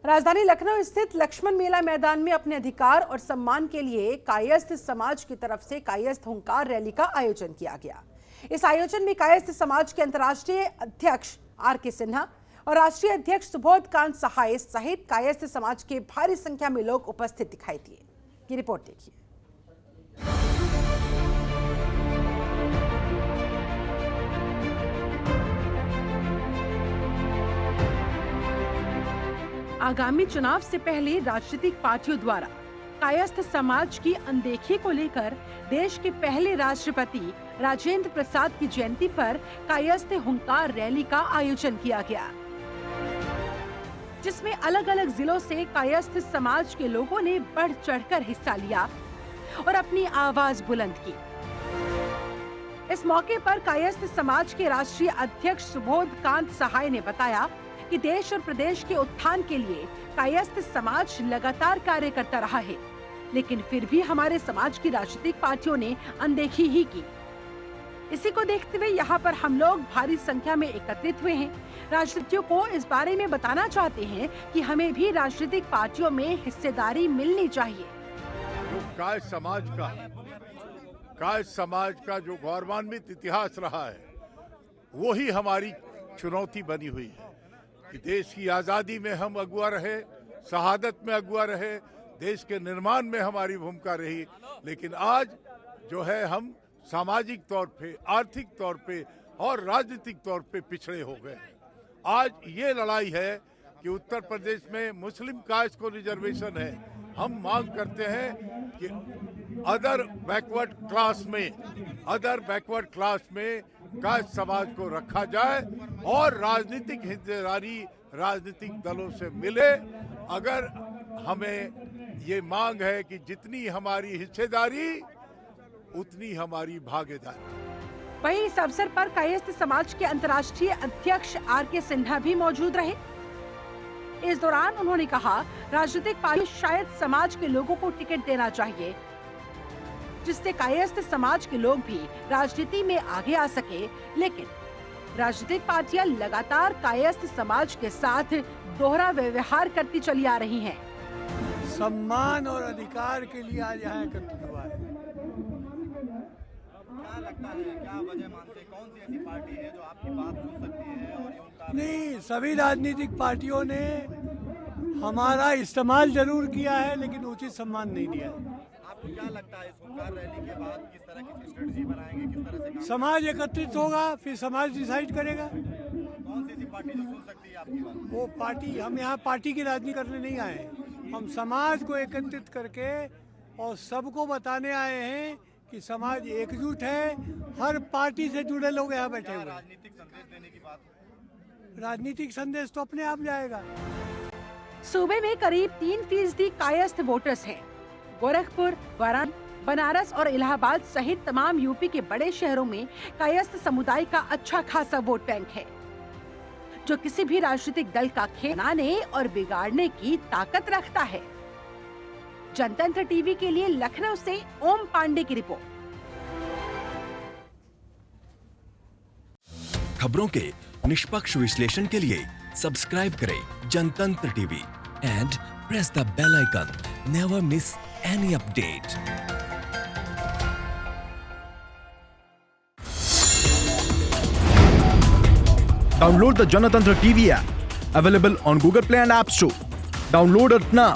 राजधानी लखनऊ स्थित लक्ष्मण मेला मैदान में अपने अधिकार और सम्मान के लिए कायस्थ समाज की तरफ से कायस्थ हुंकार रैली का आयोजन किया गया। इस आयोजन में कायस्थ समाज के अंतर्राष्ट्रीय अध्यक्ष आर.के. सिन्हा और राष्ट्रीय अध्यक्ष सुबोध कांत सहाय सहित कायस्थ समाज के भारी संख्या में लोग उपस्थित दिखाई दिए। की रिपोर्ट देखिए। आगामी चुनाव से पहले राजनीतिक पार्टियों द्वारा कायस्थ समाज की अनदेखी को लेकर देश के पहले राष्ट्रपति राजेंद्र प्रसाद की जयंती पर कायस्थ हुंकार रैली का आयोजन किया गया, जिसमें अलग अलग जिलों से कायस्थ समाज के लोगों ने बढ़ चढ़कर हिस्सा लिया और अपनी आवाज बुलंद की। इस मौके पर कायस्थ समाज के राष्ट्रीय अध्यक्ष सुबोध कांत सहाय ने बताया कि देश और प्रदेश के उत्थान के लिए कायस्थ समाज लगातार कार्य करता रहा है, लेकिन फिर भी हमारे समाज की राजनीतिक पार्टियों ने अनदेखी ही की। इसी को देखते हुए यहाँ पर हम लोग भारी संख्या में एकत्रित हुए हैं। राजनीतियों को इस बारे में बताना चाहते हैं कि हमें भी राजनीतिक पार्टियों में हिस्सेदारी मिलनी चाहिए। कायस्थ समाज का जो गौरवान्वित इतिहास रहा है, वो ही हमारी चुनौती बनी हुई है कि देश की आज़ादी में हम अगुआ रहे, शहादत में अगुआ रहे, देश के निर्माण में हमारी भूमिका रही, लेकिन आज जो है हम सामाजिक तौर पे, आर्थिक तौर पे और राजनीतिक तौर पे पिछड़े हो गए हैं। आज ये लड़ाई है कि उत्तर प्रदेश में मुस्लिम कास्ट को रिजर्वेशन है। हम मांग करते हैं कि अदर बैकवर्ड क्लास में कास्ट समाज को रखा जाए और राजनीतिक हिस्सेदारी राजनीतिक दलों से मिले। अगर हमें ये मांग है कि जितनी हमारी हिस्सेदारी उतनी हमारी भागीदारी। वहीं इस अवसर पर कायस्थ समाज के अंतर्राष्ट्रीय अध्यक्ष आर.के. सिन्हा भी मौजूद रहे। इस दौरान उन्होंने कहा, राजनीतिक पार्टी शायद समाज के लोगों को टिकट देना चाहिए, जिससे कायस्थ समाज के लोग भी राजनीति में आगे आ सके, लेकिन राजनीतिक पार्टियां लगातार कायस्थ समाज के साथ दोहरा व्यवहार करती चली आ रही हैं। सम्मान और अधिकार के लिए आज यहाँ एकत्रित हुआ है। क्या लगता है, क्या वजह मानते हैं, कौन सी ऐसी पार्टी है जो आपकी बात सुन सकती है और ये उनका? नहीं, सभी राजनीतिक पार्टियों ने हमारा इस्तेमाल जरूर किया है, लेकिन उचित सम्मान नहीं दिया है। आपको क्या लगता है, इस हुंकार रैली के बाद किस तरह की स्ट्रेटजी बनाएंगे, किस तरह से समाज एकत्रित होगा, फिर समाज डिसाइड करेगा कौन सी ऐसी पार्टी जो सुन सकती है आपकी बात? वो पार्टी। हम यहाँ पार्टी की राजनीति करने नहीं आए हैं। हम समाज को एकत्रित करके और सबको बताने आए हैं कि समाज एकजुट है। हर पार्टी से जुड़े लोग यहाँ बैठे हुए हैं। राजनीतिक संदेश देने की बात हो? राजनीतिक संदेश तो अपने आप जाएगा। सूबे में करीब 3% कायस्थ वोटर्स हैं। गोरखपुर, वाराणसी, बनारस और इलाहाबाद सहित तमाम यूपी के बड़े शहरों में कायस्थ समुदाय का अच्छा खासा वोट बैंक है, जो किसी भी राजनीतिक दल का खेल बनाने और बिगाड़ने की ताकत रखता है। जनतंत्र टीवी के लिए लखनऊ से ओम पांडे की रिपोर्ट। खबरों के निष्पक्ष विश्लेषण के लिए सब्सक्राइब करें Janatantra TV and press the bell icon. Never miss any update. Download the Janatantra TV app, available on Google Play and App Store. Download it now.